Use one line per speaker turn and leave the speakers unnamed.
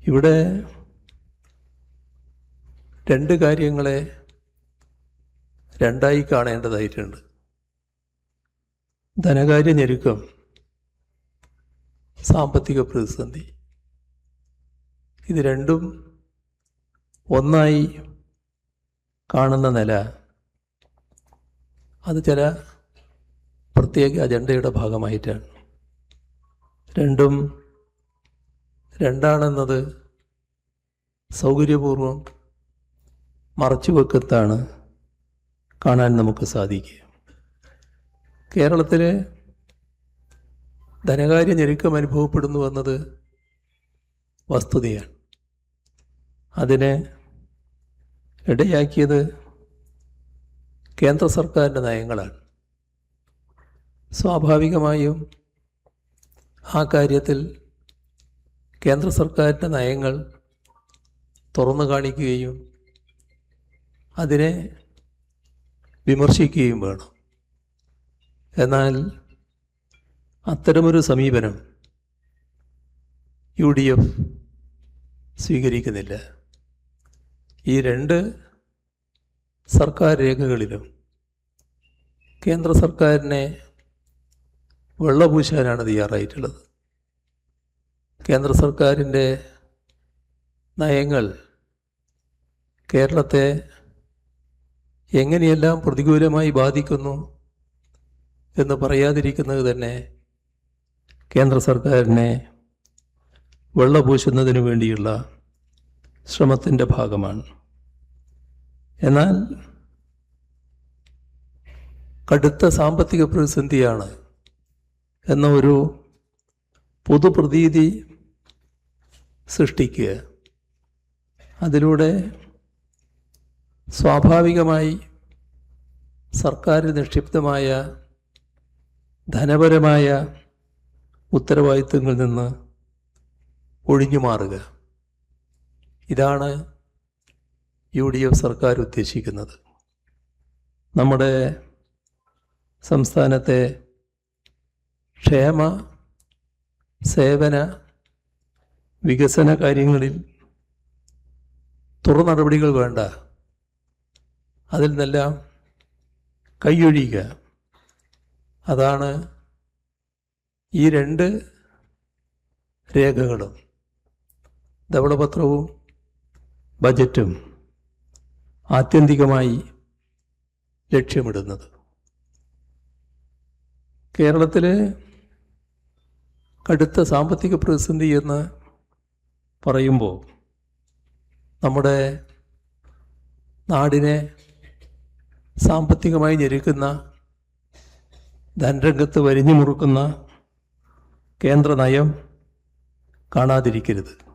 ഇവിടെ രണ്ട് കാര്യങ്ങളെ രണ്ടായി കാണേണ്ടതായിട്ടുണ്ട്. ധനകാര്യ ഞെരുക്കം, സാമ്പത്തിക പ്രതിസന്ധി. ഇത് രണ്ടും ഒന്നായി കാണുന്ന നില അത് ചില പ്രത്യേക അജണ്ടയുടെ ഭാഗമായിട്ടാണ്. രണ്ടും രണ്ടാണെന്നത് സൗകര്യപൂർവം മറച്ചുവെക്കത്താണ് കാണാൻ നമുക്ക് സാധിക്കുക. കേരളത്തിൽ ധനകാര്യ ഞെരുക്കം അനുഭവപ്പെടുന്നു എന്നത് വസ്തുതയാണ്. അതിന് ഇടയാക്കിയത് കേന്ദ്ര സർക്കാരിൻ്റെ നയങ്ങളാണ്. സ്വാഭാവികമായും ആ കാര്യത്തിൽ കേന്ദ്ര സർക്കാരിൻ്റെ നയങ്ങൾ തുറന്നു കാണിക്കുകയും അതിനെ വിമർശിക്കുകയും വേണം. എന്നാൽ അത്തരമൊരു സമീപനം UDF സ്വീകരിക്കുന്നില്ല. ഈ രണ്ട് സർക്കാർ രേഖകളിലും കേന്ദ്ര സർക്കാരിനെ വെള്ളപൂശാനാണ് തയ്യാറായിട്ടുള്ളത്. കേന്ദ്ര സർക്കാരിൻ്റെ നയങ്ങൾ കേരളത്തെ എങ്ങനെയെല്ലാം പ്രതികൂലമായി ബാധിക്കുന്നു എന്ന് പറയാതിരിക്കുന്നത് തന്നെ കേന്ദ്ര സർക്കാരിനെ വെള്ളപൂശുന്നതിനു വേണ്ടിയുള്ള ശ്രമത്തിൻ്റെ ഭാഗമാണ്. എന്നാൽ കടുത്ത സാമ്പത്തിക പ്രതിസന്ധിയാണ് എന്ന ഒരു പൊതുപ്രതീതി സൃഷ്ടിക്കുക, അതിലൂടെ സ്വാഭാവികമായി സർക്കാരിൽ നിക്ഷിപ്തമായ ധനപരമായ ഉത്തരവാദിത്വങ്ങളിൽ നിന്ന് ഒഴിഞ്ഞു മാറുക, ഇതാണ് UDF സർക്കാർ ഉദ്ദേശിക്കുന്നത്. നമ്മുടെ സംസ്ഥാനത്തെ ക്ഷേമ സേവന വികസന കാര്യങ്ങളിൽ തുറ നടപടികൾ വേണ്ട, അതിൽ നിന്നെല്ലാം കൈയൊഴിയുക, അതാണ് ഈ രണ്ട് രേഖകളും ധവളപത്രവും ബജറ്റും ആത്യന്തികമായി ലക്ഷ്യമിടുന്നത്. കേരളത്തിലെ കടുത്ത സാമ്പത്തിക പ്രതിസന്ധി എന്ന് പറയുമ്പോൾ നമ്മുടെ നാടിനെ സാമ്പത്തികമായി ഞെരുക്കുന്ന, ധനരംഗത്ത് വരിഞ്ഞു മുറുക്കുന്ന കേന്ദ്ര നയം കാണാതിരിക്കരുത്.